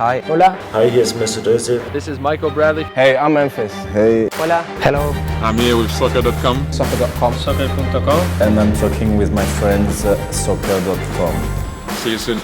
Hi. Hola. Hi, hier ist Mr. Döse. This is Michael Bradley. Hey, I'm Memphis. Hey. Hola. Hello. I'm here with soccer.com. Soccer.com. Soccer.com. And I'm talking with my friends soccer.com. See you soon.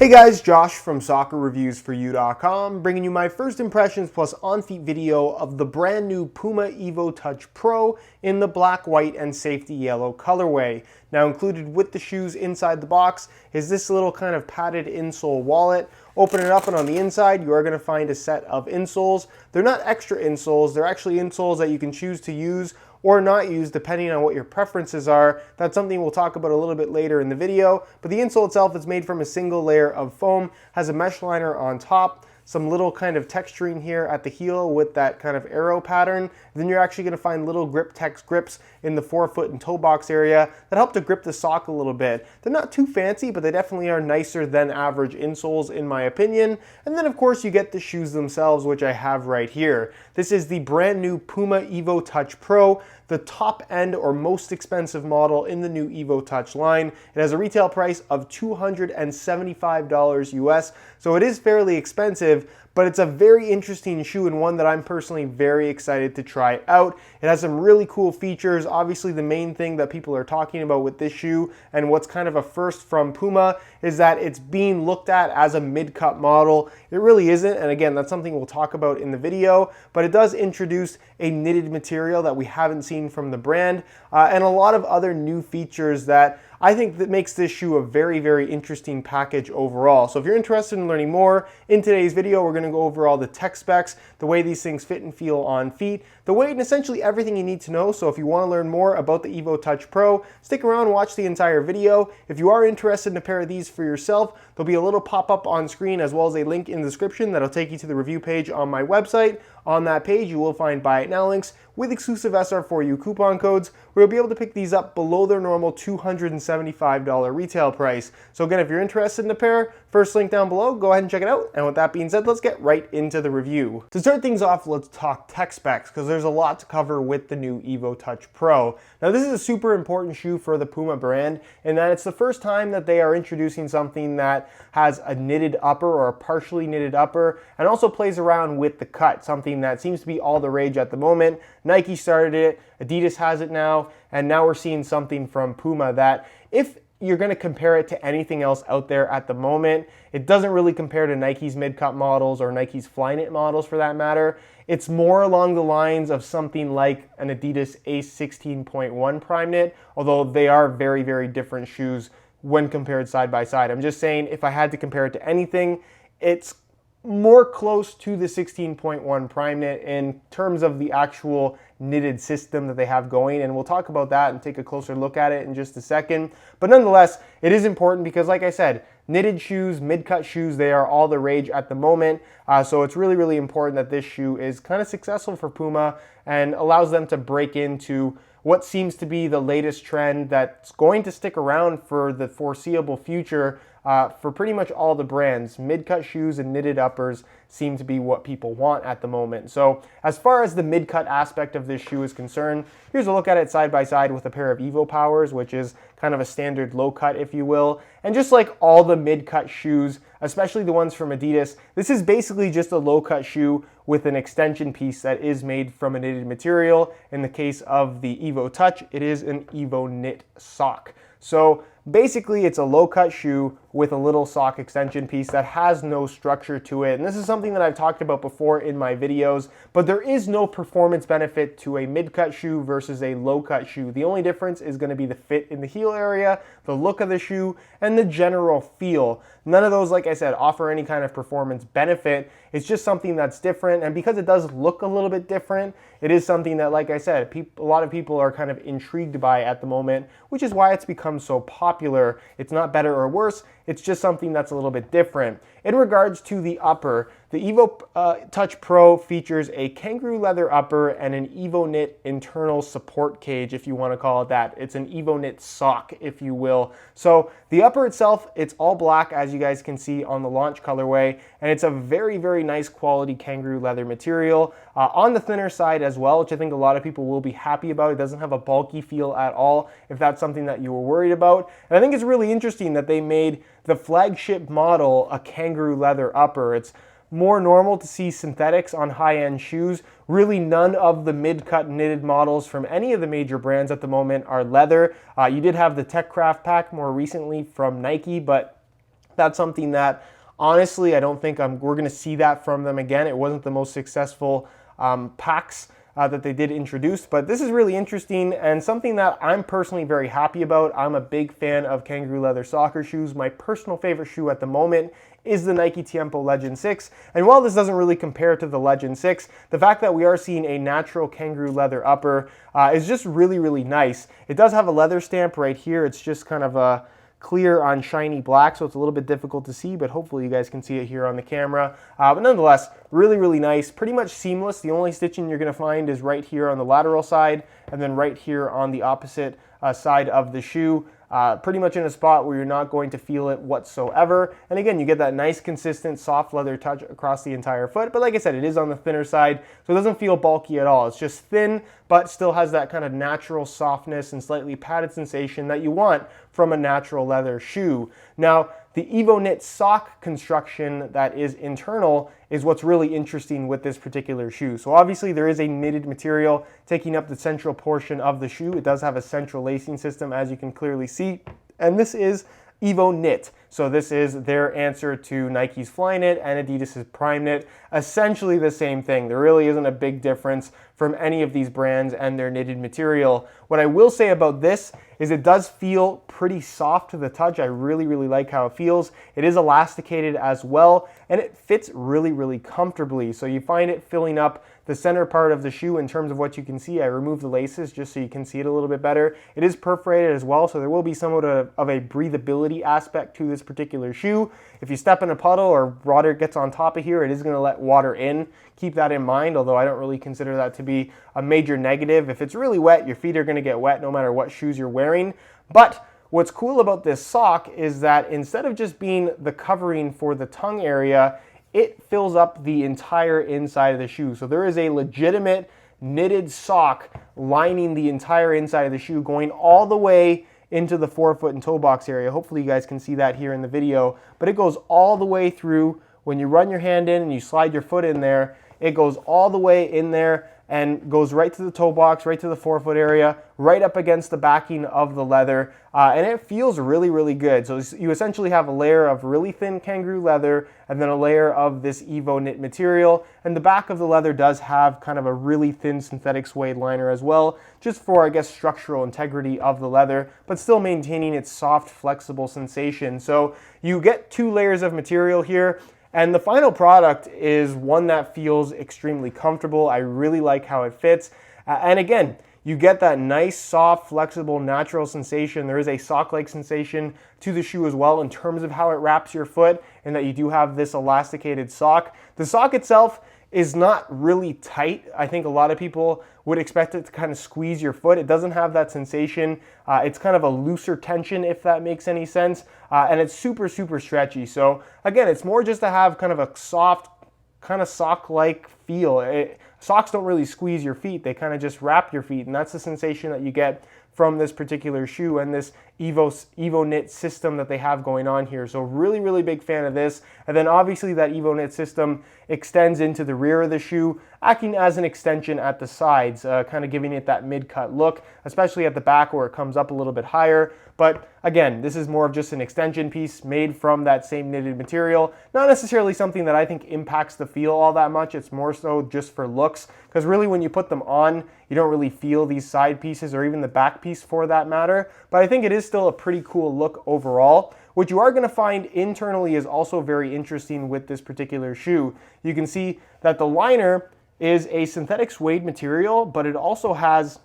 Hey guys, Josh from soccerreviewsforyou.com, bringing you my first impressions plus on-feet video of the brand new Puma evoTOUCH Pro in the black, white, and safety yellow colorway. Now included with the shoes inside the box is this little kind of padded insole wallet. Open it up and on the inside you are going to find a set of insoles. They're not extra insoles, they're actually insoles that you can choose to use or not use depending on what your preferences are. That's something we'll talk about a little bit later in the video. But the insole itself is made from a single layer of foam, has a mesh liner on top, some little kind of texturing here at the heel with that kind of arrow pattern. And then you're actually going to find little Griptex grips in the forefoot and toe box area that help to grip the sock a little bit. They're not too fancy, but they definitely are nicer than average insoles in my opinion. And then of course you get the shoes themselves, which I have right here. This is the brand new Puma evoTOUCH Pro, the top end or most expensive model in the new evoTOUCH line. It has a retail price of $275 US, so it is fairly expensive, but it's a very interesting shoe and one that I'm personally very excited to try out. It has some really cool features. Obviously the main thing that people are talking about with this shoe and what's kind of a first from Puma is that it's being looked at as a mid-cut model. It really isn't, and again, that's something we'll talk about in the video, but it does introduce a knitted material that we haven't seen from the brand and a lot of other new features that I think that makes this shoe a very, very interesting package overall. So if you're interested in learning more, in today's video, we're gonna go over all the tech specs, the way these things fit and feel on feet, the weight, and essentially everything you need to know. So if you wanna learn more about the evoTOUCH Pro, stick around and watch the entire video. If you are interested in a pair of these for yourself, there'll be a little pop-up on screen as well as a link in the description that'll take you to the review page on my website. On that page, you will find buy it now links with exclusive SR4U coupon codes where you'll be able to pick these up below their normal $275 retail price. So again, if you're interested in a pair, first link down below, go ahead and check it out. And with that being said, let's get right into the review. To start things off, let's talk tech specs because there's a lot to cover with the new evoTOUCH Pro. Now this is a super important shoe for the Puma brand in that it's the first time that they are introducing something that has a knitted upper or a partially knitted upper and also plays around with the cut, something that seems to be all the rage at the moment. Nike started it, Adidas has it now, and now we're seeing something from Puma that if you're going to compare it to anything else out there at the moment, it doesn't really compare to Nike's mid-cut models or Nike's Flyknit models for that matter. It's more along the lines of something like an Adidas Ace 16.1 Prime Knit, although they are very, very different shoes when compared side by side. I'm just saying if I had to compare it to anything, it's more close to the 16.1 Prime Knit in terms of the actual knitted system that they have going, and we'll talk about that and take a closer look at it in just a second. But nonetheless, it is important because like I said, knitted shoes, mid-cut shoes, they are all the rage at the moment. So it's really, really important that this shoe is kind of successful for Puma and allows them to break into what seems to be the latest trend that's going to stick around for the foreseeable future for pretty much all the brands. Mid-cut shoes and knitted uppers seem to be what people want at the moment. So as far as the mid-cut aspect of this shoe is concerned, here's a look at it side by side with a pair of Evo Powers, which is kind of a standard low cut, if you will. And just like all the mid-cut shoes, especially the ones from Adidas, this is basically just a low cut shoe with an extension piece that is made from a knitted material. In the case of the evoTOUCH, it is an Evo Knit sock. So basically it's a low cut shoe with a little sock extension piece that has no structure to it. And this is something that I've talked about before in my videos, but there is no performance benefit to a mid-cut shoe versus a low-cut shoe. The only difference is going to be the fit in the heel area, the look of the shoe, and the general feel. None of those, like I said, offer any kind of performance benefit. It's just something that's different, and because it does look a little bit different, it is something that, like I said, a lot of people are kind of intrigued by at the moment, which is why it's become so popular. It's not better or worse, it's just something that's a little bit different. In regards to the upper, the evoTOUCH Pro features a kangaroo leather upper and an Evo Knit internal support cage, if you want to call it that. It's an Evo Knit sock, if you will. So the upper itself, it's all black, as you guys can see on the launch colorway, and it's a very, very nice quality kangaroo leather material. On the thinner side as well, which I think a lot of people will be happy about. It doesn't have a bulky feel at all, if that's something that you were worried about. And I think it's really interesting that they made the flagship model, a kangaroo leather upper. It's more normal to see synthetics on high-end shoes. Really none of the mid-cut knitted models from any of the major brands at the moment are leather. You did have the TechCraft pack more recently from Nike, but that's something that honestly I don't think we're going to see that from them again. It wasn't the most successful packs that they did introduce, but this is really interesting and something that I'm personally very happy about. I'm a big fan of kangaroo leather soccer shoes. My personal favorite shoe at the moment is the Nike Tiempo Legend 6, and while this doesn't really compare to the Legend 6, the fact that we are seeing a natural kangaroo leather upper is just really, really nice. It does have a leather stamp right here. It's just kind of a clear on shiny black, so it's a little bit difficult to see, but hopefully you guys can see it here on the camera. But nonetheless, really, really nice, pretty much seamless. The only stitching you're going to find is right here on the lateral side, and then right here on the opposite side of the shoe. Pretty much in a spot where you're not going to feel it whatsoever. And again, you get that nice, consistent, soft leather touch across the entire foot. But like I said, it is on the thinner side, so it doesn't feel bulky at all. It's just thin, but still has that kind of natural softness and slightly padded sensation that you want from a natural leather shoe. Now, the EvoKnit sock construction that is internal is what's really interesting with this particular shoe. So obviously there is a knitted material taking up the central portion of the shoe. It does have a central lacing system, as you can clearly see, and this is EvoKnit. So this is their answer to Nike's Flyknit and Adidas's PrimeKnit. Essentially the same thing. There really isn't a big difference from any of these brands and their knitted material. What I will say about this is it does feel pretty soft to the touch. I really, really like how it feels. It is elasticated as well, and it fits really, really comfortably. So you find it filling up the center part of the shoe in terms of what you can see. I removed the laces just so you can see it a little bit better. It is perforated as well, so there will be somewhat of a breathability aspect to this particular shoe. If you step in a puddle or water gets on top of here, it is going to let water in. Keep that in mind, although I don't really consider that to be a major negative. If it's really wet, your feet are going to get wet no matter what shoes you're wearing. But what's cool about this sock is that instead of just being the covering for the tongue area, it fills up the entire inside of the shoe. So there is a legitimate knitted sock lining the entire inside of the shoe, going all the way into the forefoot and toe box area. Hopefully you guys can see that here in the video, but it goes all the way through. When you run your hand in and you slide your foot in there, it goes all the way in there and goes right to the toe box, right to the forefoot area, right up against the backing of the leather, and it feels really, really good. So you essentially have a layer of really thin kangaroo leather and then a layer of this EvoKnit material, and the back of the leather does have kind of a really thin synthetic suede liner as well, just for, I guess, structural integrity of the leather, but still maintaining its soft, flexible sensation. So you get 2 layers of material here. And the final product is one that feels extremely comfortable. I really like how it fits. And again, you get that nice, soft, flexible, natural sensation. There is a sock-like sensation to the shoe as well in terms of how it wraps your foot, and that you do have this elasticated sock. The sock itself is not really tight. I think a lot of people would expect it to kind of squeeze your foot. It doesn't have that sensation. It's kind of a looser tension, if that makes any sense. And it's super, super stretchy. So again, it's more just to have kind of a soft, kind of sock-like feel. Socks don't really squeeze your feet. They kind of just wrap your feet. And that's the sensation that you get from this particular shoe and this EvoKnit system that they have going on here. So really, really big fan of this. And then obviously that EvoKnit system extends into the rear of the shoe, acting as an extension at the sides, kind of giving it that mid-cut look, especially at the back where it comes up a little bit higher. But again, this is more of just an extension piece made from that same knitted material. Not necessarily something that I think impacts the feel all that much. It's more so just for looks, because really when you put them on, you don't really feel these side pieces or even the back piece for that matter. But I think it is still a pretty cool look overall. What you are going to find internally is also very interesting with this particular shoe. You can see that the liner is a synthetic suede material, but it also has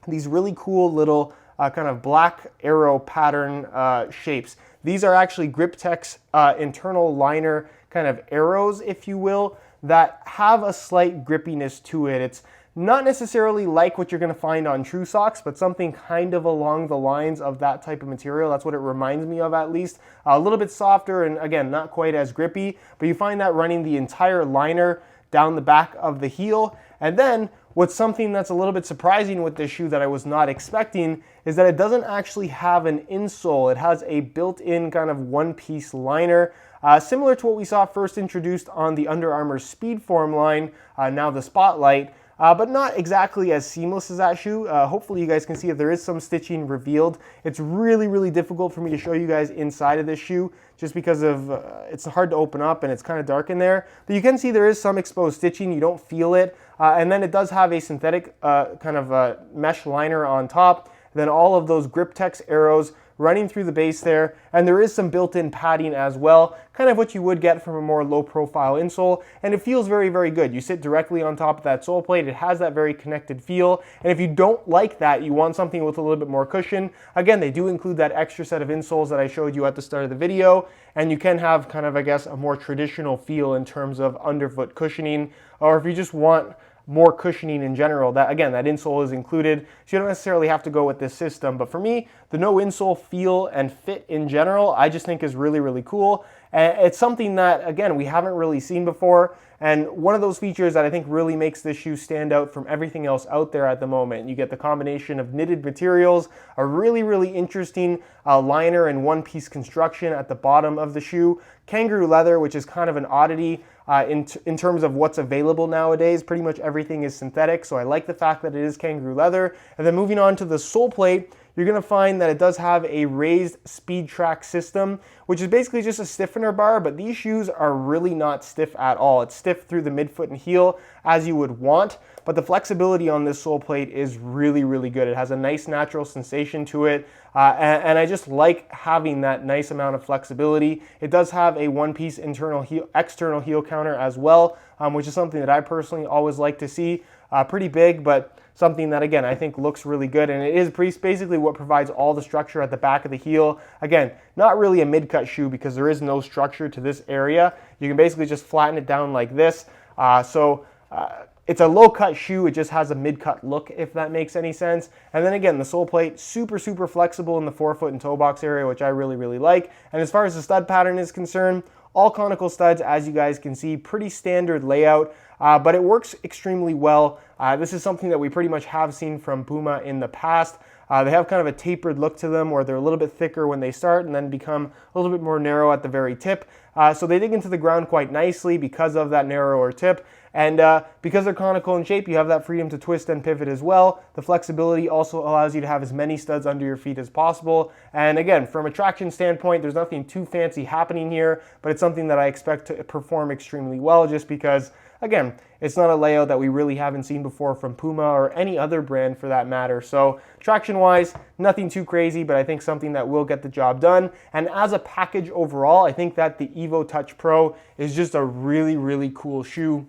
these really cool little kind of black arrow pattern shapes. These are actually Grip-Tech's internal liner kind of arrows, if you will, that have a slight grippiness to it. It's not necessarily like what you're going to find on True Socks, but something kind of along the lines of that type of material. That's what it reminds me of, at least. A little bit softer and, again, not quite as grippy, but you find that running the entire liner down the back of the heel. And then what's something that's a little bit surprising with this shoe that I was not expecting is that it doesn't actually have an insole. It has a built-in kind of one-piece liner, similar to what we saw first introduced on the Under Armour Speedform line, now the Spotlight, but not exactly as seamless as that shoe. Hopefully you guys can see that there is some stitching revealed. It's really, really difficult for me to show you guys inside of this shoe just because of it's hard to open up and it's kind of dark in there. But you can see there is some exposed stitching. You don't feel it. And then it does have a synthetic kind of mesh liner on top. Then all of those Grip-Tex arrows running through the base there, and there is some built-in padding as well, kind of what you would get from a more low-profile insole, and it feels very, very good. You sit directly on top of that sole plate. It has that very connected feel, and if you don't like that, you want something with a little bit more cushion, again, they do include that extra set of insoles that I showed you at the start of the video, and you can have kind of, I guess, a more traditional feel in terms of underfoot cushioning, or if you just want more cushioning in general, that again, that insole is included, so you don't necessarily have to go with this system. But for me, the no insole feel and fit in general, I just think is really, really cool. And it's something that, again, we haven't really seen before. And one of those features that I think really makes this shoe stand out from everything else out there at the moment. You get the combination of knitted materials, a really, really interesting liner and one-piece construction at the bottom of the shoe, kangaroo leather, which is kind of an oddity in terms of what's available nowadays. Pretty much everything is synthetic, so I like the fact that it is kangaroo leather. And then moving on to the sole plate, you're going to find that it does have a raised speed track system, which is basically just a stiffener bar, but these shoes are really not stiff at all. It's stiff through the midfoot and heel as you would want, but the flexibility on this sole plate is really, really good. It has a nice natural sensation to it, and I just like having that nice amount of flexibility. It does have a one-piece external heel counter as well, which is something that I personally always like to see. Pretty big, but something that, again, I think looks really good, and it is basically what provides all the structure at the back of the heel. Again, not really a mid-cut shoe because there is no structure to this area. You can basically just flatten it down like this. It's a low-cut shoe. It just has a mid-cut look, if that makes any sense. And then again, the sole plate, super, super flexible in the forefoot and toe box area, which I really, really like. And as far as the stud pattern is concerned, all conical studs, as you guys can see, pretty standard layout, but it works extremely well. This is something that we pretty much have seen from Puma in the past. They have kind of a tapered look to them where they're a little bit thicker when they start and then become a little bit more narrow at the very tip. So they dig into the ground quite nicely because of that narrower tip. And because they're conical in shape, you have that freedom to twist and pivot as well. The flexibility also allows you to have as many studs under your feet as possible. And again, from a traction standpoint, there's nothing too fancy happening here, but it's something that I expect to perform extremely well just because, again, it's not a layout that we really haven't seen before from Puma or any other brand for that matter. So traction-wise, nothing too crazy, but I think something that will get the job done. And as a package overall, I think that the evoTOUCH Pro is just a really, really cool shoe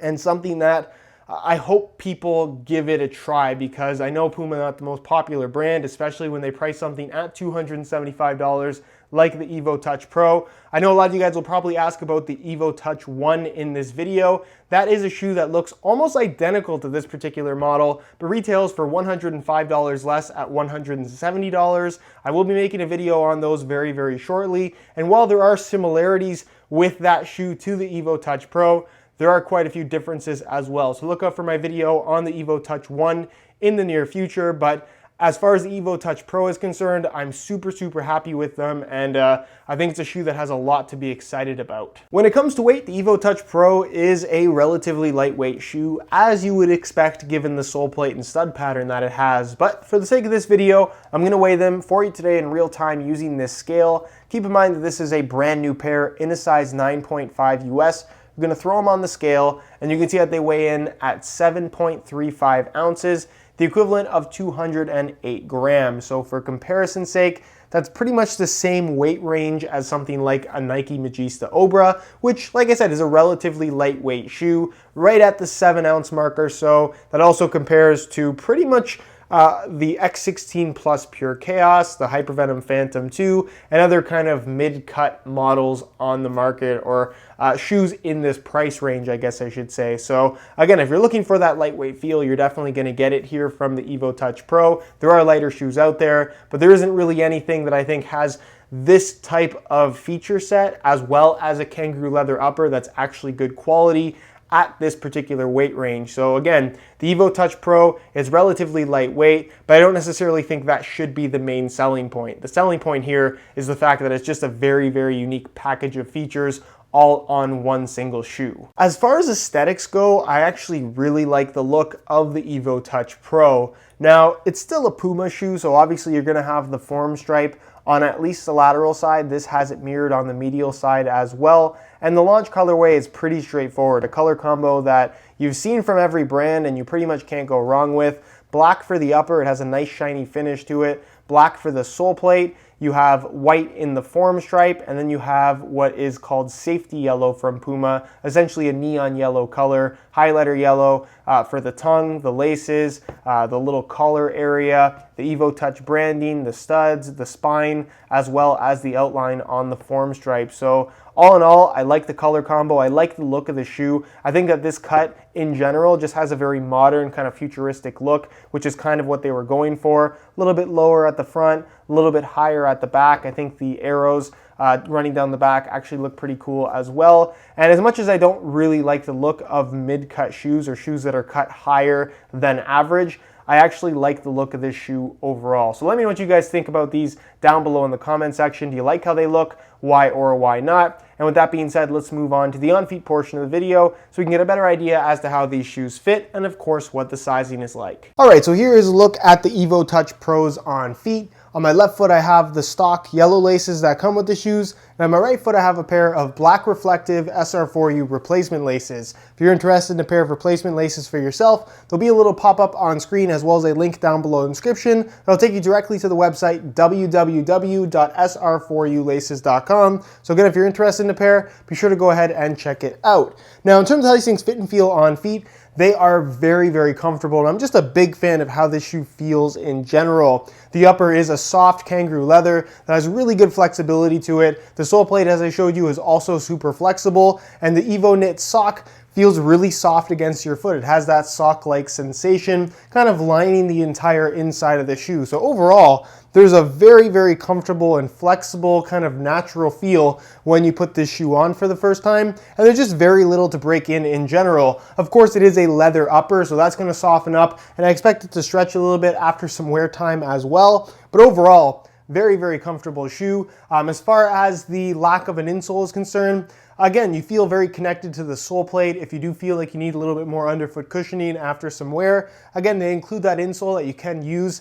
and something that I hope people give it a try because I know Puma is not the most popular brand, especially when they price something at $275 like the evoTOUCH Pro. I know a lot of you guys will probably ask about the evoTOUCH 1 in this video. That is a shoe that looks almost identical to this particular model, but retails for $105 less at $170. I will be making a video on those very, very shortly. And while there are similarities with that shoe to the evoTOUCH Pro, there are quite a few differences as well. So look out for my video on the evoTOUCH 1 in the near future. But as far as the evoTOUCH Pro is concerned, I'm super, super happy with them. And I think it's a shoe that has a lot to be excited about. When it comes to weight, the evoTOUCH Pro is a relatively lightweight shoe, as you would expect given the sole plate and stud pattern that it has. But for the sake of this video, I'm going to weigh them for you today in real time using this scale. Keep in mind that this is a brand new pair in a size 9.5 US. We're going to throw them on the scale, and you can see that they weigh in at 7.35 ounces, the equivalent of 208 grams. So for comparison's sake, that's pretty much the same weight range as something like a Nike Magista Obra, which, like I said, is a relatively lightweight shoe, right at the 7-ounce mark or so. That also compares to pretty much the X16 Plus Pure Chaos, the Hypervenom Phantom 2, and other kind of mid-cut models on the market, or shoes in this price range, I guess I should say. So again, if you're looking for that lightweight feel, you're definitely going to get it here from the evoTOUCH Pro. There are lighter shoes out there, but there isn't really anything that I think has this type of feature set, as well as a kangaroo leather upper that's actually good quality at this particular weight range. So again, the evoTOUCH Pro is relatively lightweight, but I don't necessarily think that should be the main selling point. The selling point here is the fact that it's just a very, very unique package of features all on one single shoe. As far as aesthetics go, I actually really like the look of the evoTOUCH Pro. Now, it's still a Puma shoe, so obviously you're gonna have the form stripe on at least the lateral side. This has it mirrored on the medial side as well. And the launch colorway is pretty straightforward, a color combo that you've seen from every brand and you pretty much can't go wrong with. Black for the upper, it has a nice shiny finish to it. Black for the sole plate. You have white in the form stripe, and then you have what is called safety yellow from Puma, essentially a neon yellow color, highlighter yellow for the tongue, the laces, the little collar area, the evoTOUCH branding, the studs, the spine, as well as the outline on the form stripe. So all in all, I like the color combo. I like the look of the shoe. I think that this cut in general just has a very modern kind of futuristic look, which is kind of what they were going for. A little bit lower at the front, a little bit higher at the back. I think the arrows running down the back actually look pretty cool as well. And as much as I don't really like the look of mid-cut shoes or shoes that are cut higher than average, I actually like the look of this shoe overall. So let me know what you guys think about these down below in the comment section. Do you like how they look? Why or why not? And with that being said, let's move on to the on-feet portion of the video so we can get a better idea as to how these shoes fit and of course what the sizing is like. All right, so here is a look at the evoTOUCH Pros on feet. On my left foot, I have the stock yellow laces that come with the shoes. And on my right foot, I have a pair of black reflective SR4U replacement laces. If you're interested in a pair of replacement laces for yourself, there'll be a little pop-up on screen as well as a link down below in the description. That'll take you directly to the website www.sr4ulaces.com. So again, if you're interested in a pair, be sure to go ahead and check it out. Now, in terms of how these things fit and feel on feet, they are very, very comfortable, and I'm just a big fan of how this shoe feels in general. The upper is a soft kangaroo leather that has really good flexibility to it. The sole plate, as I showed you, is also super flexible, and the Evo Knit sock feels really soft against your foot. It has that sock-like sensation, kind of lining the entire inside of the shoe. So overall, there's a very, very comfortable and flexible kind of natural feel when you put this shoe on for the first time. And there's just very little to break in general. Of course, it is a leather upper, so that's gonna soften up. And I expect it to stretch a little bit after some wear time as well. But overall, very, very comfortable shoe. As far as the lack of an insole is concerned, again, you feel very connected to the sole plate. If you do feel like you need a little bit more underfoot cushioning after some wear, again, they include that insole that you can use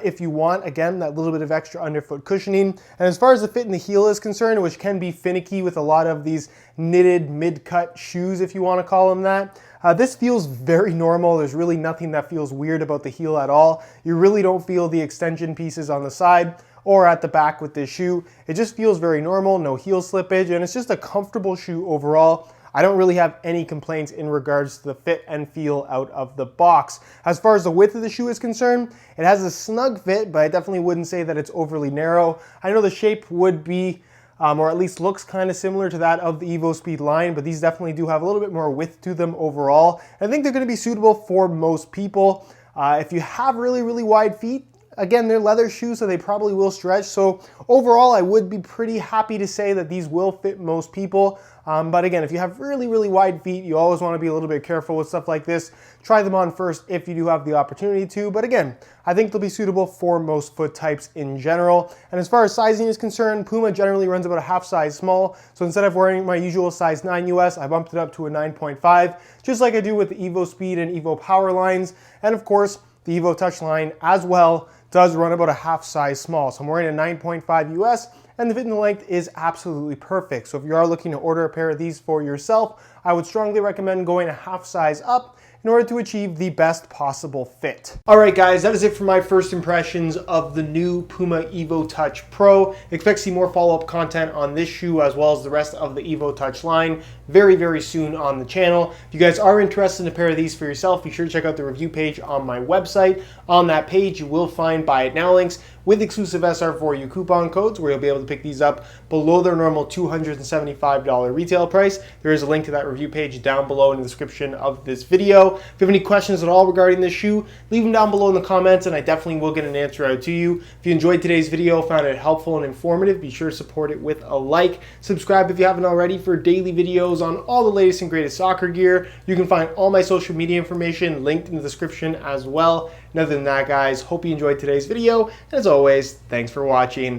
if you want, again, that little bit of extra underfoot cushioning. And as far as the fit in the heel is concerned, which can be finicky with a lot of these knitted mid-cut shoes, if you want to call them that, this feels very normal. There's really nothing that feels weird about the heel at all. You really don't feel the extension pieces on the side or at the back with this shoe. It just feels very normal, no heel slippage, and it's just a comfortable shoe overall. I don't really have any complaints in regards to the fit and feel out of the box. As far as the width of the shoe is concerned, it has a snug fit, but I definitely wouldn't say that it's overly narrow. I know the shape would be, or at least looks kind of similar to that of the EvoSpeed line, but these definitely do have a little bit more width to them overall. I think they're gonna be suitable for most people. If you have really, really wide feet, again, they're leather shoes, so they probably will stretch. So overall, I would be pretty happy to say that these will fit most people. But again, if you have really, really wide feet, you always want to be a little bit careful with stuff like this. Try them on first if you do have the opportunity to. But again, I think they'll be suitable for most foot types in general. And as far as sizing is concerned, Puma generally runs about a half size small. So instead of wearing my usual size 9 US, I bumped it up to a 9.5, just like I do with the evoSpeed and Evo Power lines. And of course, the evoTOUCH line as well does run about a half size small. So I'm wearing a 9.5 US, and the fit and the length is absolutely perfect. So if you are looking to order a pair of these for yourself, I would strongly recommend going a half size up in order to achieve the best possible fit. All right, guys, that is it for my first impressions of the new Puma evoTOUCH Pro. Expect to see more follow-up content on this shoe as well as the rest of the evoTOUCH line very, very soon on the channel. If you guys are interested in a pair of these for yourself, be sure to check out the review page on my website. On that page, you will find buy it now links, with exclusive SR4U coupon codes where you'll be able to pick these up below their normal $275 retail price. There is a link to that review page down below in the description of this video. If you have any questions at all regarding this shoe, leave them down below in the comments and I definitely will get an answer out to you. If you enjoyed today's video, found it helpful and informative, be sure to support it with a like. Subscribe if you haven't already for daily videos on all the latest and greatest soccer gear. You can find all my social media information linked in the description as well. And other than that, guys, hope you enjoyed today's video. And as always, thanks for watching.